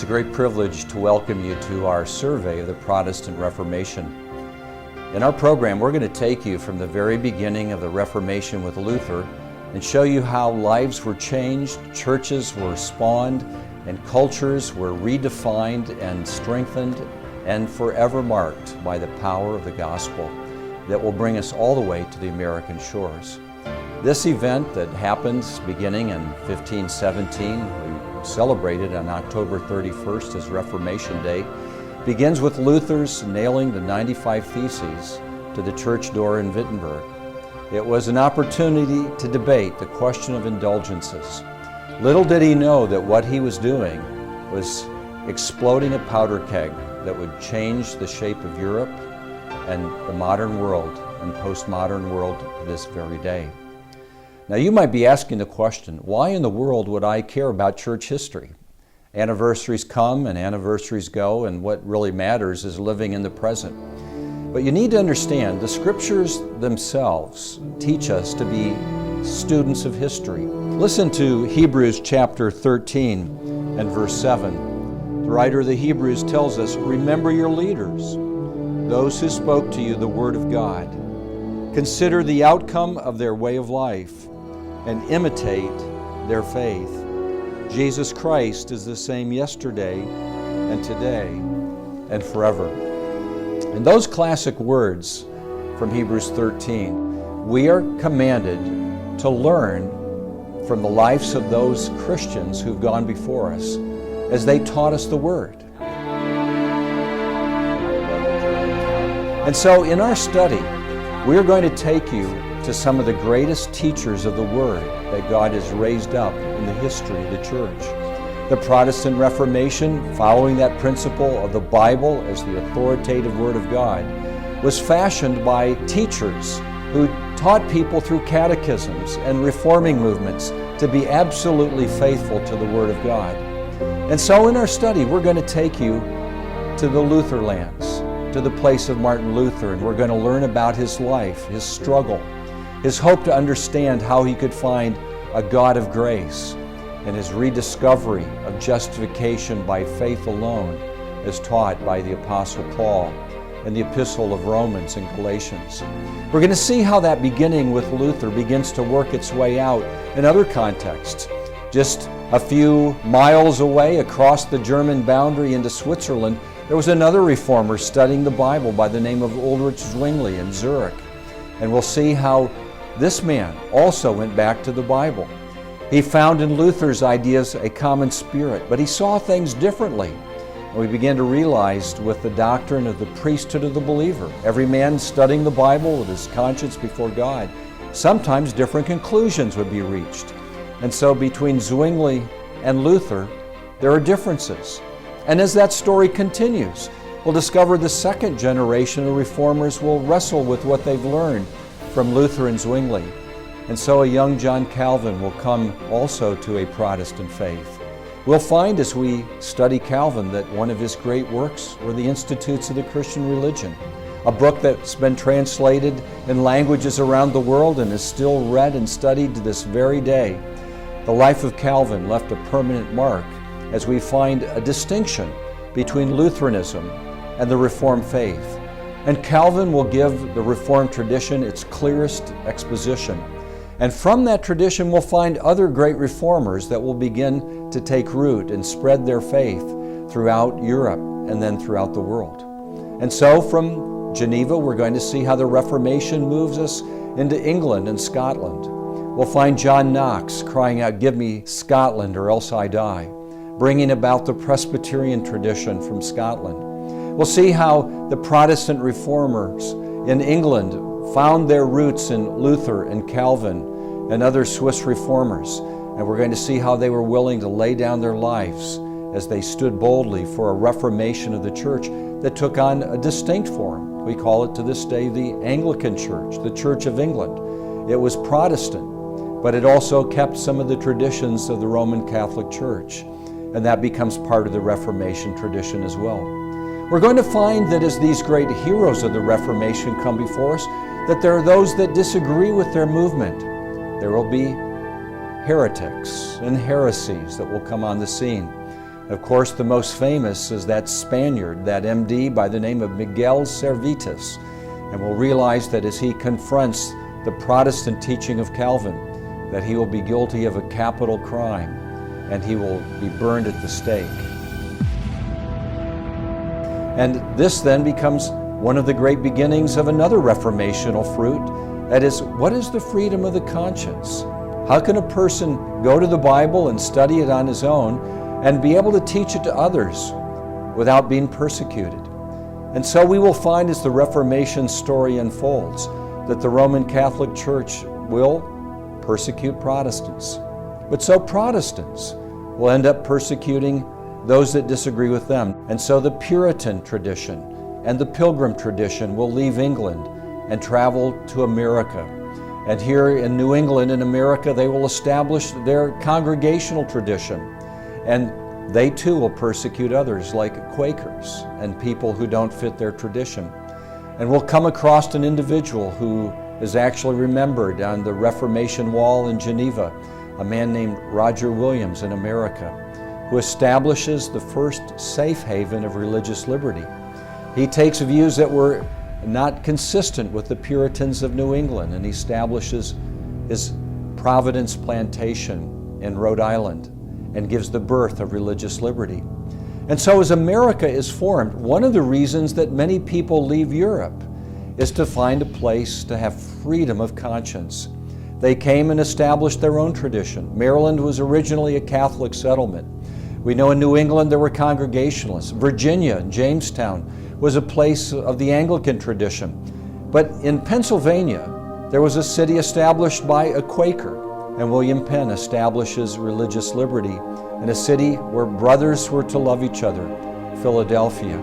a great privilege to welcome you to our survey of the Protestant Reformation. In our program, we're going to take you from the very beginning of the Reformation with Luther and show you how lives were changed, churches were spawned, and cultures were redefined and strengthened and forever marked by the power of the gospel that will bring us all the way to the American shores. This event that happens beginning in 1517, we celebrated on October 31st as Reformation Day, begins with Luther's nailing the 95 Theses to the church door in Wittenberg. It was an opportunity to debate the question of indulgences. Little did he know that what he was doing was exploding a powder keg that would change the shape of Europe and the modern world and postmodern world to this very day. Now you might be asking the question, why in the world would I care about church history? Anniversaries come and anniversaries go, and what really matters is living in the present. But you need to understand, the scriptures themselves teach us to be students of history. Listen to Hebrews chapter 13 and verse 7. The writer of the Hebrews tells us, "Remember your leaders, those who spoke to you the word of God. Consider the outcome of their way of life and imitate their faith. Jesus Christ is the same yesterday and today and forever." In those classic words from Hebrews 13, we are commanded to learn from the lives of those Christians who've gone before us as they taught us the Word. And so in our study, we're going to take you to some of the greatest teachers of the Word that God has raised up in the history of the church. The Protestant Reformation, following that principle of the Bible as the authoritative Word of God, was fashioned by teachers who taught people through catechisms and reforming movements to be absolutely faithful to the Word of God. And so in our study, we're going to take you to the Luther lands, to the place of Martin Luther, and we're going to learn about his life, his struggle, his hope to understand how he could find a God of grace, and his rediscovery of justification by faith alone as taught by the Apostle Paul in the Epistle of Romans and Galatians. We're going to see how that beginning with Luther begins to work its way out in other contexts. Just a few miles away across the German boundary into Switzerland, there was another reformer studying the Bible by the name of Ulrich Zwingli in Zurich. And we'll see how this man also went back to the Bible. He found in Luther's ideas a common spirit, but he saw things differently. And we began to realize with the doctrine of the priesthood of the believer, every man studying the Bible with his conscience before God, sometimes different conclusions would be reached. And so between Zwingli and Luther, there are differences. And as that story continues, we'll discover the second generation of reformers will wrestle with what they've learned from Luther and Zwingli. And so a young John Calvin will come also to a Protestant faith. We'll find as we study Calvin that one of his great works were the Institutes of the Christian Religion, a book that's been translated in languages around the world and is still read and studied to this very day. The life of Calvin left a permanent mark as we find a distinction between Lutheranism and the Reformed faith. And Calvin will give the Reformed tradition its clearest exposition. And from that tradition we'll find other great reformers that will begin to take root and spread their faith throughout Europe and then throughout the world. And so from Geneva we're going to see how the Reformation moves us into England and Scotland. We'll find John Knox crying out, "Give me Scotland or else I die," bringing about the Presbyterian tradition from Scotland. We'll see how the Protestant reformers in England found their roots in Luther and Calvin and other Swiss reformers. And we're going to see how they were willing to lay down their lives as they stood boldly for a reformation of the church that took on a distinct form. We call it to this day the Anglican Church, the Church of England. It was Protestant, but it also kept some of the traditions of the Roman Catholic Church. And that becomes part of the Reformation tradition as well. We're going to find that as these great heroes of the Reformation come before us, that there are those that disagree with their movement. There will be heretics and heresies that will come on the scene. Of course, the most famous is that Spaniard, that MD by the name of Miguel Cervantes. And we'll realize that as he confronts the Protestant teaching of Calvin, that he will be guilty of a capital crime and he will be burned at the stake. And this then becomes one of the great beginnings of another reformational fruit. That is, what is the freedom of the conscience? How can a person go to the Bible and study it on his own and be able to teach it to others without being persecuted? And so we will find as the Reformation story unfolds that the Roman Catholic Church will persecute Protestants. But so Protestants will end up persecuting those that disagree with them. And so the Puritan tradition and the Pilgrim tradition will leave England and travel to America. And here in New England, in America, they will establish their congregational tradition. And they too will persecute others like Quakers and people who don't fit their tradition. And we'll come across an individual who is actually remembered on the Reformation Wall in Geneva, a man named Roger Williams in America, who establishes the first safe haven of religious liberty. He takes views that were not consistent with the Puritans of New England, and he establishes his Providence Plantation in Rhode Island and gives the birth of religious liberty. And so as America is formed, one of the reasons that many people leave Europe is to find a place to have freedom of conscience. They came and established their own tradition. Maryland was originally a Catholic settlement. We know in New England there were Congregationalists. Virginia, Jamestown, was a place of the Anglican tradition. But in Pennsylvania, there was a city established by a Quaker, and William Penn establishes religious liberty in a city where brothers were to love each other, Philadelphia.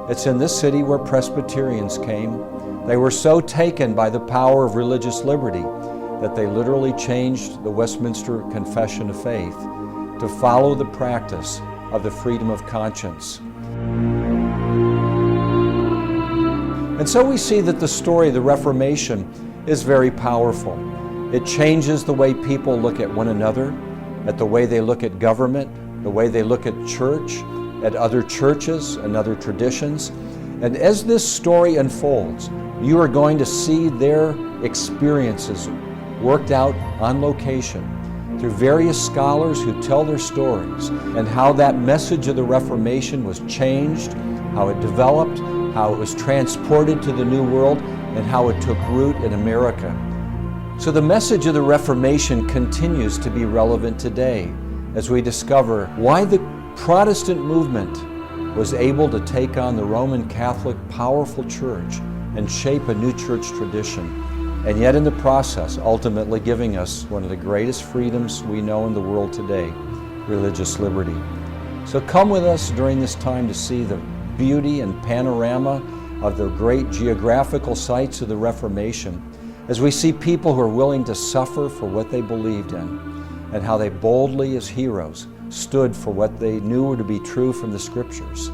It's in this city where Presbyterians came. They were so taken by the power of religious liberty that they literally changed the Westminster Confession of Faith to follow the practice of the freedom of conscience. And so we see that the story of the Reformation is very powerful. It changes the way people look at one another, at the way they look at government, the way they look at church, at other churches and other traditions. And as this story unfolds, you are going to see their experiences worked out on location through various scholars who tell their stories, and how that message of the Reformation was changed, how it developed, how it was transported to the New World, and how it took root in America. So the message of the Reformation continues to be relevant today as we discover why the Protestant movement was able to take on the Roman Catholic powerful church and shape a new church tradition, and yet in the process ultimately giving us one of the greatest freedoms we know in the world today, religious liberty. So come with us during this time to see the beauty and panorama of the great geographical sites of the Reformation, as we see people who are willing to suffer for what they believed in, and how they boldly as heroes stood for what they knew were to be true from the Scriptures,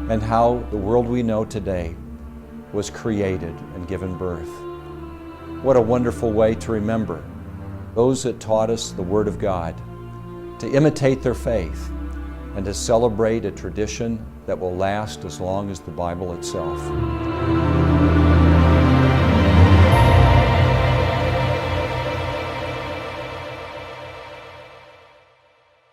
and how the world we know today was created and given birth. What a wonderful way to remember those that taught us the Word of God, to imitate their faith, and to celebrate a tradition that will last as long as the Bible itself.